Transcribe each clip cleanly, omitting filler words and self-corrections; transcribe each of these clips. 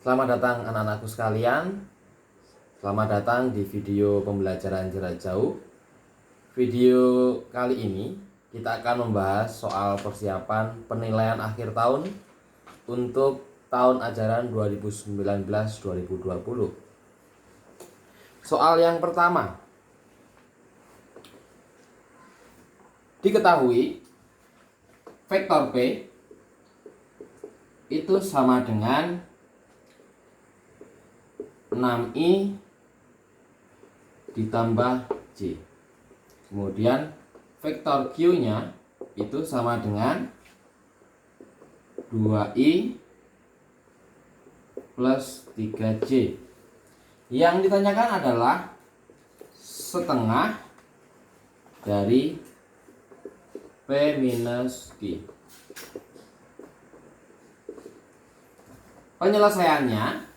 Selamat datang anak-anakku sekalian. Selamat datang di video pembelajaran jarak jauh. Video kali ini kita akan membahas soal persiapan penilaian akhir tahun untuk tahun ajaran 2019-2020. Soal yang pertama. Diketahui vektor P itu sama dengan 6i ditambah J. Kemudian vektor Q-nya itu sama dengan 2i plus 3J. Yang ditanyakan adalah setengah dari P minus Q. Penyelesaiannya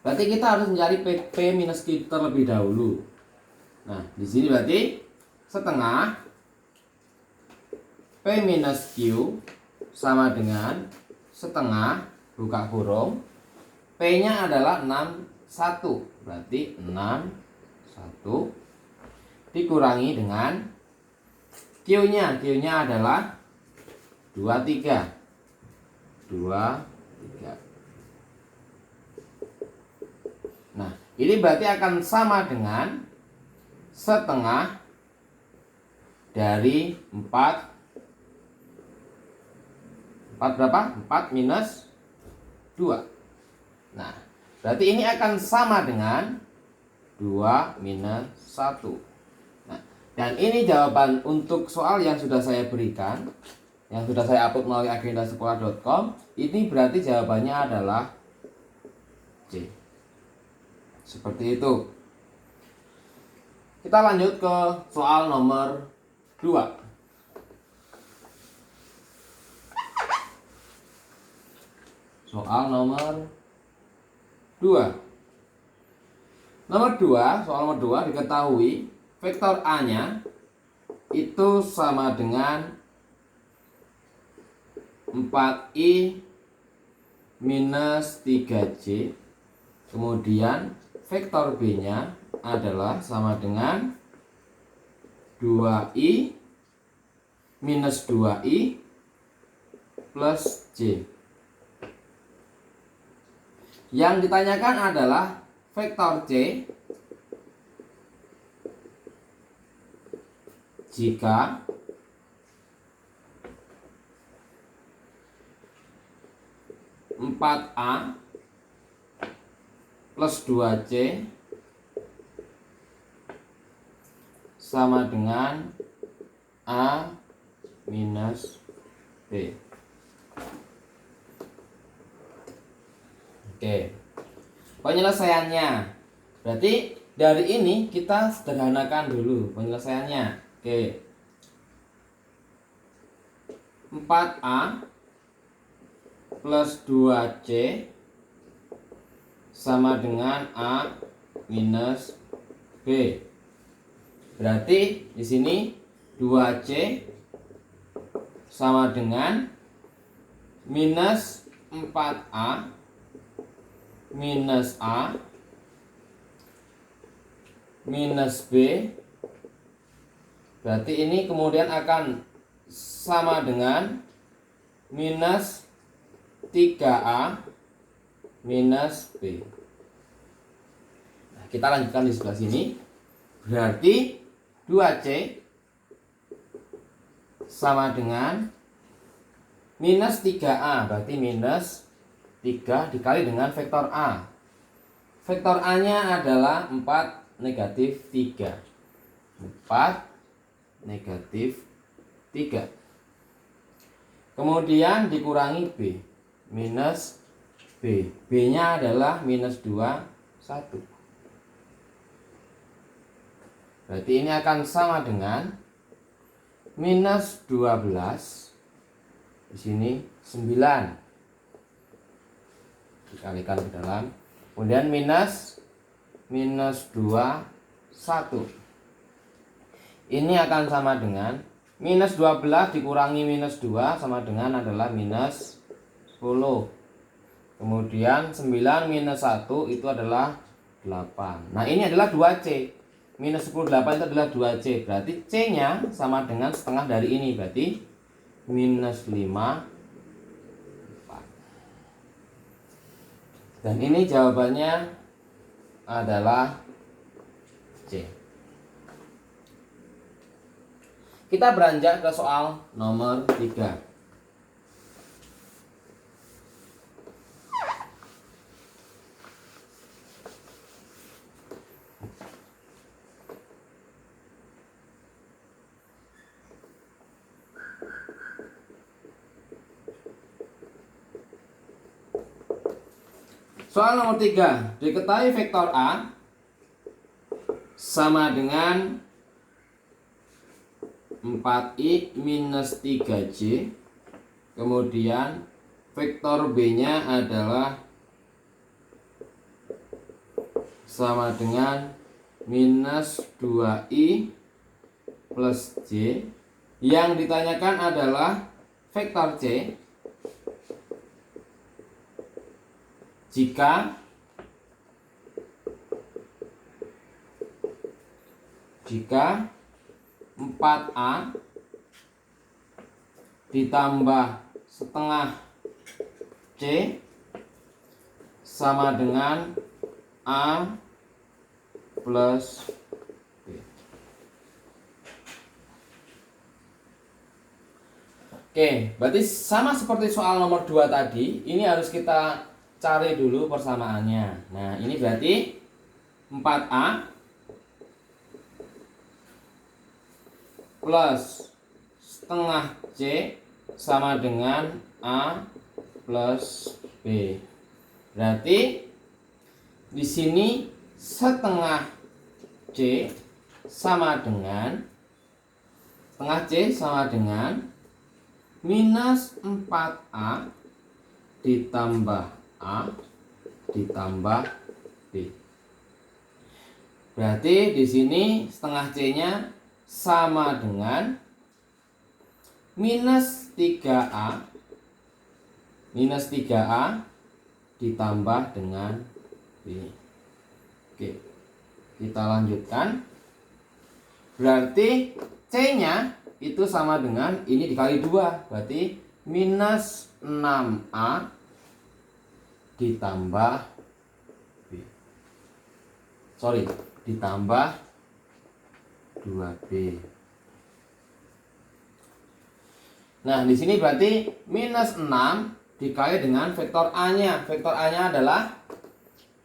berarti kita harus mencari P minus Q terlebih dahulu. Nah, di sini berarti setengah P minus Q sama dengan setengah buka kurung P-nya adalah 61. Berarti 61 dikurangi dengan Q-nya. Q-nya adalah 23. 23. Nah, ini berarti akan sama dengan setengah dari 4 berapa? 4 minus 2. Nah, berarti ini akan sama dengan 2 minus 1. Nah, dan ini jawaban untuk soal yang sudah saya berikan, yang sudah saya upload melalui agendasekolah.com. Ini berarti jawabannya adalah C. Seperti itu. Kita lanjut ke soal nomor 2. Soal nomor 2. Soal nomor 2 diketahui vektor A-nya itu sama dengan 4i minus 3j. Kemudian vektor B-nya adalah sama dengan 2i minus 2i plus j. Yang ditanyakan adalah vektor C jika empat A plus 2C sama dengan A minus B. Oke. Penyelesaiannya. Berarti dari ini kita sederhanakan dulu penyelesaiannya. Oke. 4A plus 2C sama dengan A minus B. Berarti di sini 2C sama dengan minus 4A minus A minus B. Berarti ini kemudian akan sama dengan minus 3A minus B. Nah, kita lanjutkan di sebelah sini. Berarti 2C sama dengan minus 3A. Berarti minus 3 dikali dengan vektor A. Vektor A-nya adalah 4 negatif 3. 4 negatif 3. Kemudian dikurangi B. Minus B. B-nya adalah minus 2, 1. Berarti ini akan sama dengan minus 12. Di sini 9. Dikalikan ke dalam. Kemudian minus 2, 1. Ini akan sama dengan minus 12 dikurangi minus 2 sama dengan adalah minus 10. Kemudian 9 minus 1 itu adalah 8. Nah ini adalah 2C. Minus 10, 8 itu adalah 2C. Berarti C-nya sama dengan setengah dari ini. Berarti minus 5, 4. Dan ini jawabannya adalah C. Kita beranjak ke soal nomor 3. Soal nomor 3, diketahui vektor A sama dengan 4i minus 3j. Kemudian vektor B-nya adalah sama dengan minus 2i plus j. Yang ditanyakan adalah vektor C jika 4a ditambah setengah C sama dengan A plus B. Oke, berarti sama seperti soal nomor 2 tadi, ini harus kita cari dulu persamaannya. Nah, ini berarti 4A plus setengah C sama dengan A plus B. Berarti di sini setengah C sama dengan minus 4A ditambah A ditambah B. Berarti di sini setengah C-nya sama dengan minus 3A ditambah dengan B. Oke, kita lanjutkan. Berarti C-nya itu sama dengan ini dikali 2, berarti minus 6A ditambah B. Ditambah 2B. Nah, di sini berarti minus 6 dikali dengan vektor A-nya. Vektor A-nya adalah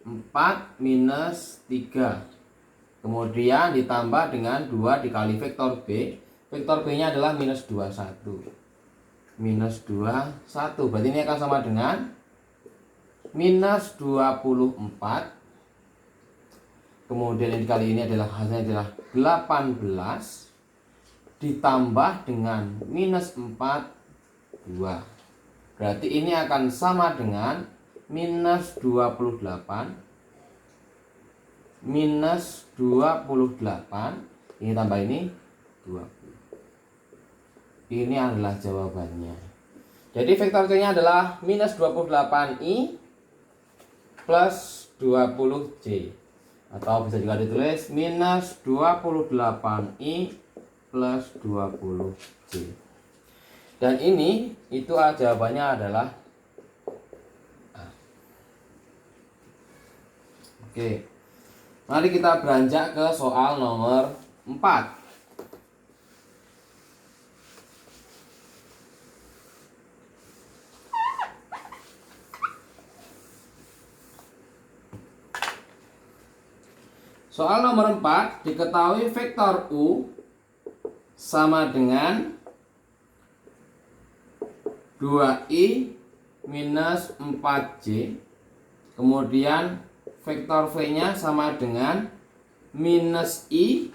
4 minus 3. Kemudian ditambah dengan 2 dikali vektor B. Vektor B-nya adalah minus 21. Minus 21. Berarti ini akan sama dengan minus 24. Kemudian yang dikali ini adalah hasilnya adalah 18 ditambah dengan minus 4, 2. Berarti ini akan sama dengan minus 28. Minus 28. Ini tambah ini 20. Ini adalah jawabannya. Jadi vektor C-nya adalah minus 28i plus 20j, atau bisa juga ditulis minus 28i plus 20j. Dan ini itu jawabannya adalah A. Oke, mari kita beranjak ke soal nomor 4. Soal nomor 4, diketahui vektor U sama dengan 2i minus 4j. Kemudian vektor V-nya sama dengan minus i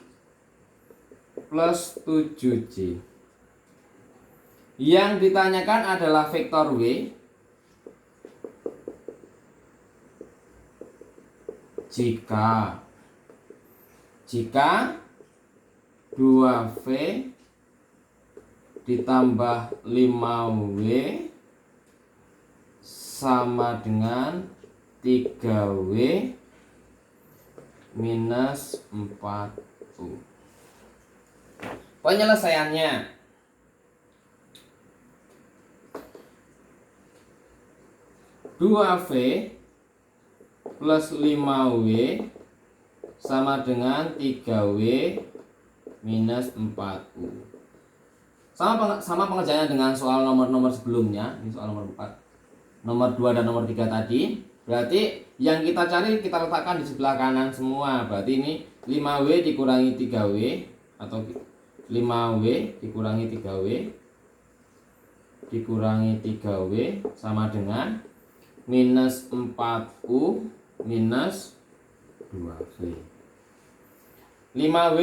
plus 7j. Yang ditanyakan adalah vektor W jika 2V ditambah 5W sama dengan 3W minus 4U. Penyelesaiannya, dua V plus 5W sama dengan 3W minus 4U. Sama pengerjaannya dengan soal nomor-nomor sebelumnya. Ini soal nomor 4, nomor 2 dan nomor 3 tadi. Berarti yang kita cari kita letakkan di sebelah kanan semua. Berarti ini 5W dikurangi 3W, atau 5W dikurangi 3W dikurangi 3W sama dengan minus 4U minus 2V. 5W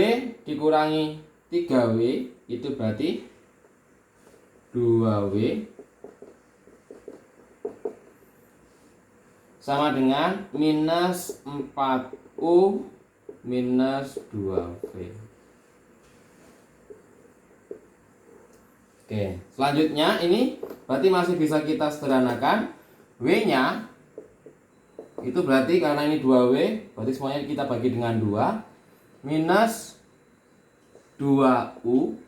dikurangi 3W itu berarti 2W sama dengan minus 4U minus 2V. Oke, selanjutnya ini berarti masih bisa kita sederhanakan. W-nya itu berarti karena ini 2W, berarti semuanya kita bagi dengan 2, minus 2U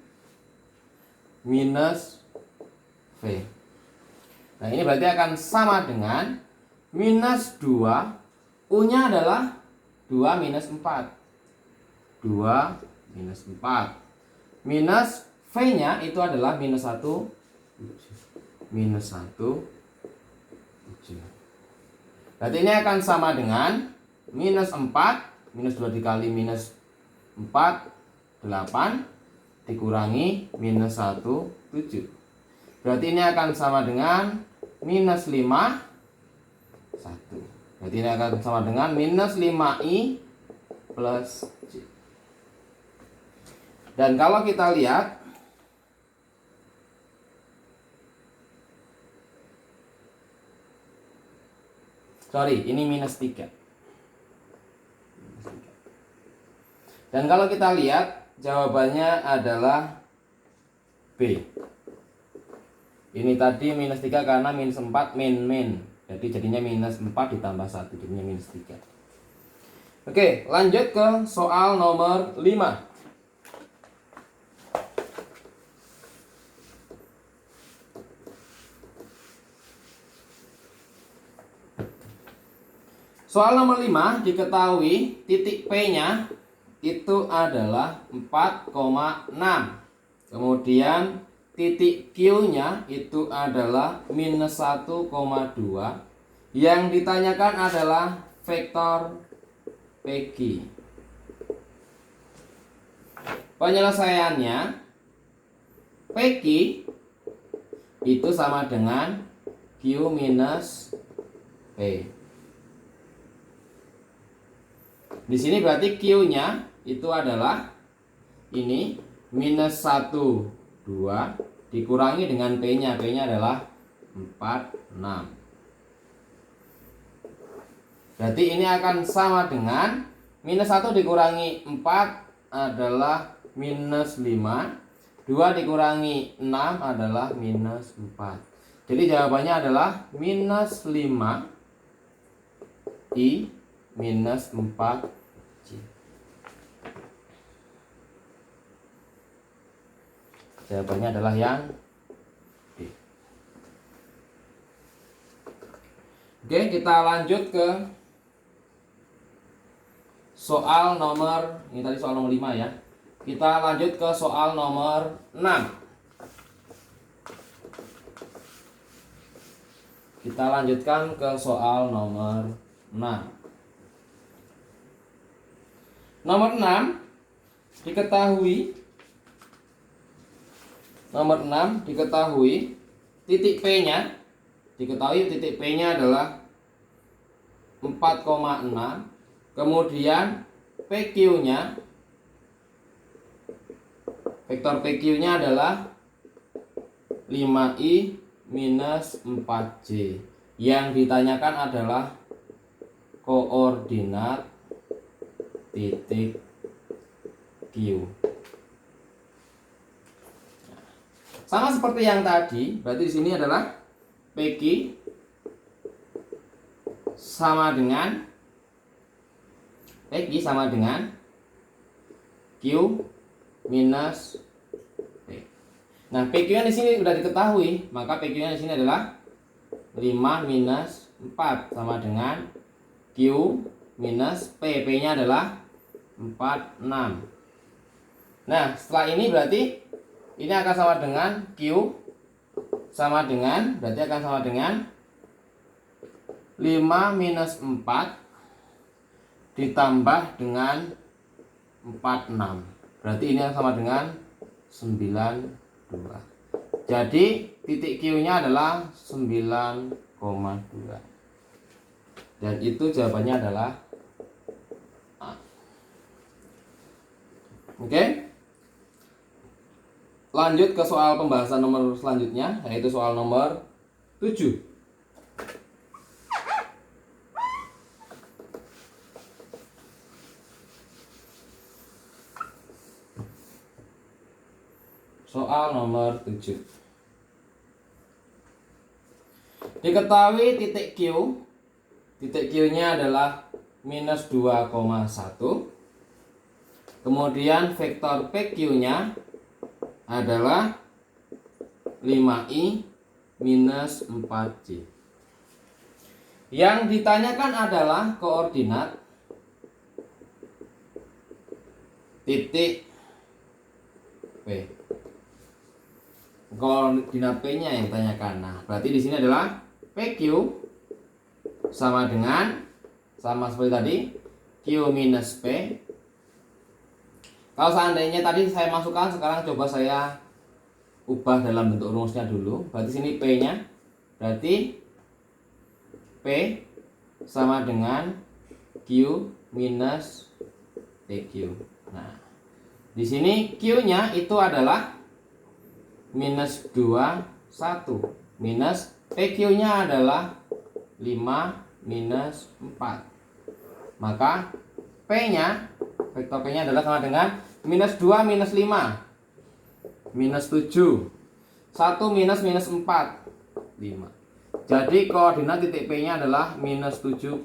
minus V. Nah, ini berarti akan sama dengan minus 2, U-nya adalah 2 minus 4. 2 minus 4. Minus V-nya itu adalah minus 1. Minus 1. Berarti ini akan sama dengan minus 4. Minus 2 dikali minus 4, 8. Dikurangi minus 1, 7. Berarti ini akan sama dengan minus 5, 1. Berarti ini akan sama dengan minus 5i plus J. Dan kalau kita lihat, ini minus 3. Dan kalau kita lihat, jawabannya adalah B. Ini tadi minus 3 karena minus 4 min. Jadi jadinya minus 4 ditambah 1, jadinya minus 3. Oke, lanjut ke soal nomor 5. Soal nomor 5 diketahui titik P-nya itu adalah 4,6. Kemudian titik Q-nya itu adalah minus 1,2. Yang ditanyakan adalah vektor PQ. Penyelesaiannya, PQ itu sama dengan Q minus P. Di sini berarti Q-nya itu adalah ini minus 1, 2 dikurangi dengan P-nya. P-nya adalah 4, 6. Berarti ini akan sama dengan minus 1 dikurangi 4 adalah minus 5. 2 dikurangi 6 adalah minus 4. Jadi jawabannya adalah minus 5 I minus 4 J. Jawabannya adalah yang D. Oke, kita lanjut ke soal nomor, ini tadi soal nomor 5 ya. Kita lanjut ke soal nomor 6. Kita lanjutkan ke soal nomor 6. Nomor 6 diketahui titik P-nya, titik P-nya adalah 4,6. Kemudian PQ-nya, vektor PQ-nya adalah 5i minus 4j. Yang ditanyakan adalah koordinat titik Q. Sama seperti yang tadi, berarti di sini adalah PQ sama dengan PQ sama dengan Q minus P. Nah, PQ-nya di sini sudah diketahui, maka PQ-nya di sini adalah 5 minus 4 sama dengan Q minus P. P-nya adalah 46. Nah, setelah ini berarti ini akan sama dengan Q sama dengan, berarti akan sama dengan 5 minus 4 ditambah dengan 46. Berarti ini akan sama dengan 92. Jadi titik Q-nya adalah 9,2. Dan itu jawabannya adalah A. Oke. Lanjut ke soal pembahasan nomor selanjutnya, yaitu soal nomor 7. Soal nomor 7. Diketahui titik Q. Titik Q-nya adalah minus 2,1. Kemudian vektor PQ-nya adalah 5I minus 4J. Yang ditanyakan adalah koordinat titik P. Koordinat P-nya yang ditanyakan. Nah, berarti di sini adalah PQ sama dengan, sama seperti tadi, Q minus P. Kalau seandainya tadi saya masukkan, sekarang coba saya ubah dalam bentuk rumusnya dulu. Berarti sini P-nya, berarti P sama dengan Q minus PQ. Nah, di sini Q-nya itu adalah minus 21, minus PQ-nya adalah 5 minus 4. Maka P-nya, vektor P-nya adalah sama dengan minus 2 minus 5 minus 7. 1 minus minus 4, 5. Jadi koordinat titik P-nya adalah minus 7,5.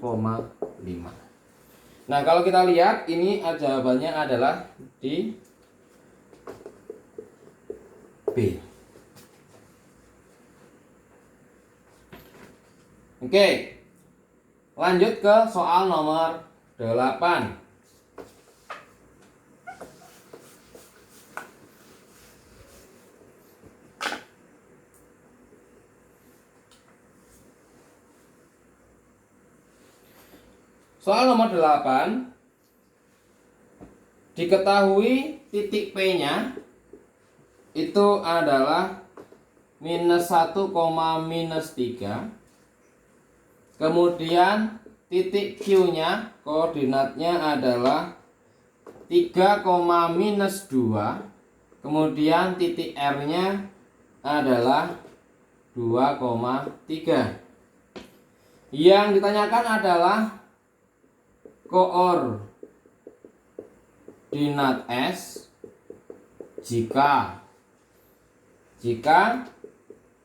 Nah, kalau kita lihat ini jawabannya adalah di B. Oke. Lanjut ke soal nomor 8. Soal nomor 8, diketahui titik P-nya itu adalah minus 1, minus 3. Kemudian titik Q-nya koordinatnya adalah 3, minus 2. Kemudian titik R-nya adalah 2,3. Yang ditanyakan adalah koordinat S jika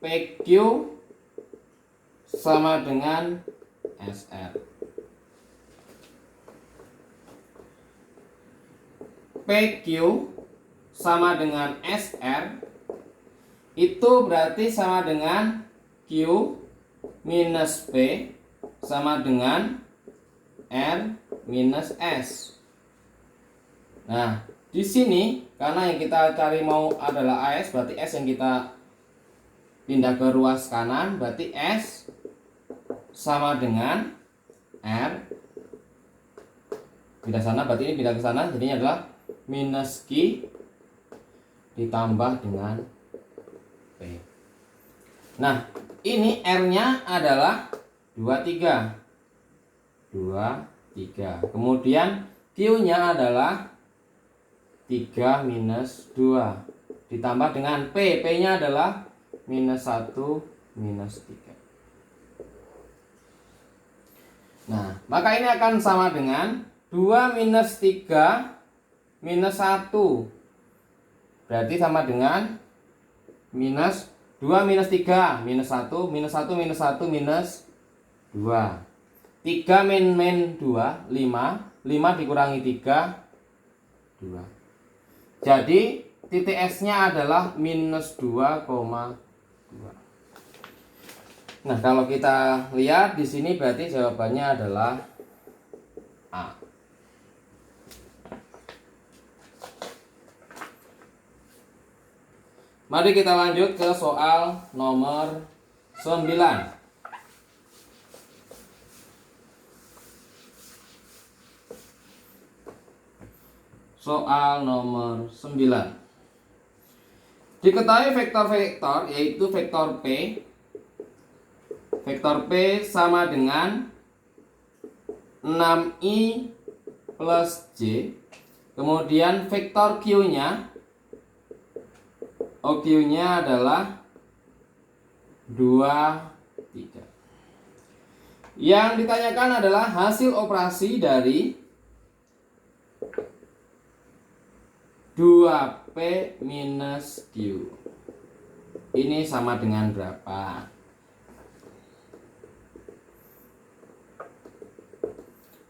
PQ sama dengan SR. PQ sama dengan SR itu berarti sama dengan Q minus P sama dengan R minus S. Nah, di sini karena yang kita cari mau adalah AS, berarti S yang kita pindah ke ruas kanan, berarti S sama dengan R. Pindah sana, berarti ini pindah ke sana, jadinya adalah minus Q ditambah dengan P. Nah, ini R-nya adalah 23. Kemudian Q-nya adalah 3 minus 2 ditambah dengan P. P-nya adalah minus 1 minus 3. Nah, maka ini akan sama dengan 2 minus 3 minus 1. Berarti sama dengan minus 2 minus 3 minus 1 minus 1 minus 1 minus 2. 3 min 2, 5. 5 dikurangi 3, 2. Jadi titik S-nya adalah minus 2,2. Nah, kalau kita lihat di sini berarti jawabannya adalah A. Mari kita lanjut ke soal nomor 9. Soal nomor 9. Diketahui vektor-vektor yaitu vektor P. Vektor P sama dengan 6i plus j. Kemudian vektor Q-nya, OQ-nya adalah 2, 3. Yang ditanyakan adalah hasil operasi dari 2P minus Q. Ini sama dengan berapa?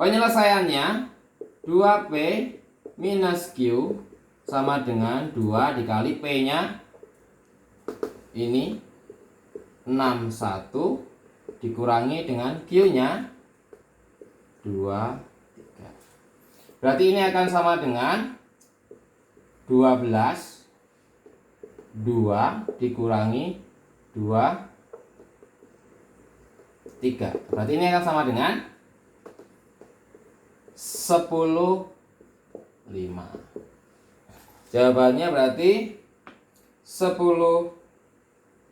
Penyelesaiannya 2P minus Q sama dengan 2 dikali P-nya ini 61 dikurangi dengan Q-nya 2, 3. Berarti ini akan sama dengan 12 2 dikurangi 2, 3. Berarti ini akan sama dengan 10, 5. Jawabannya berarti 10,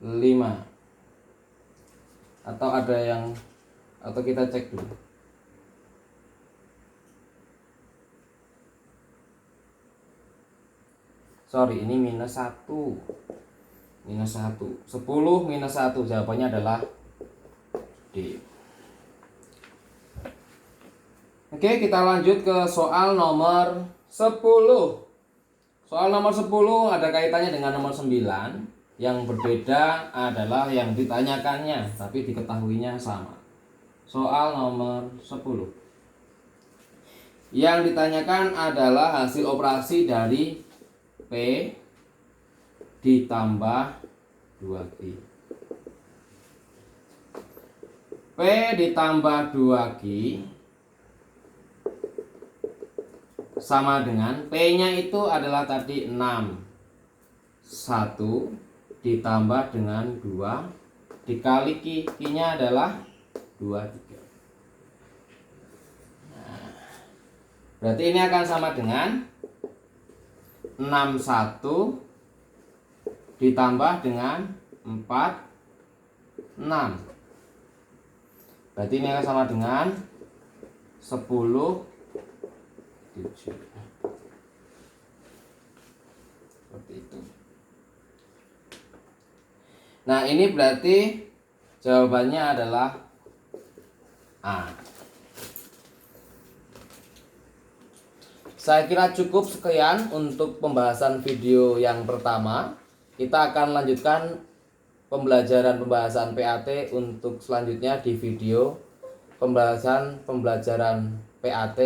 5. Atau ada yang, atau kita cek dulu. Sorry, ini minus 1. Minus 1. 10 minus 1. Jawabannya adalah D. Oke, kita lanjut ke soal nomor 10. Soal nomor 10 ada kaitannya dengan nomor 9. Yang berbeda adalah yang ditanyakannya, tapi diketahuinya sama. Soal nomor 10. Yang ditanyakan adalah hasil operasi dari P ditambah 2Q. P ditambah 2Q sama dengan P-nya itu adalah tadi 6. 1 ditambah dengan 2 dikali Q. Q-nya adalah 2, 3. Nah, berarti ini akan sama dengan 61 ditambah dengan 4, 6. Berarti ini akan sama dengan 10, 7. Seperti itu. Nah, ini berarti jawabannya adalah A. Saya kira cukup sekian untuk pembahasan video yang pertama. Kita akan lanjutkan pembahasan PAT untuk selanjutnya di video pembelajaran PAT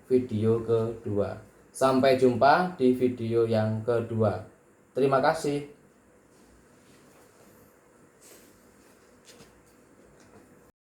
video kedua. Sampai jumpa di video yang kedua. Terima kasih.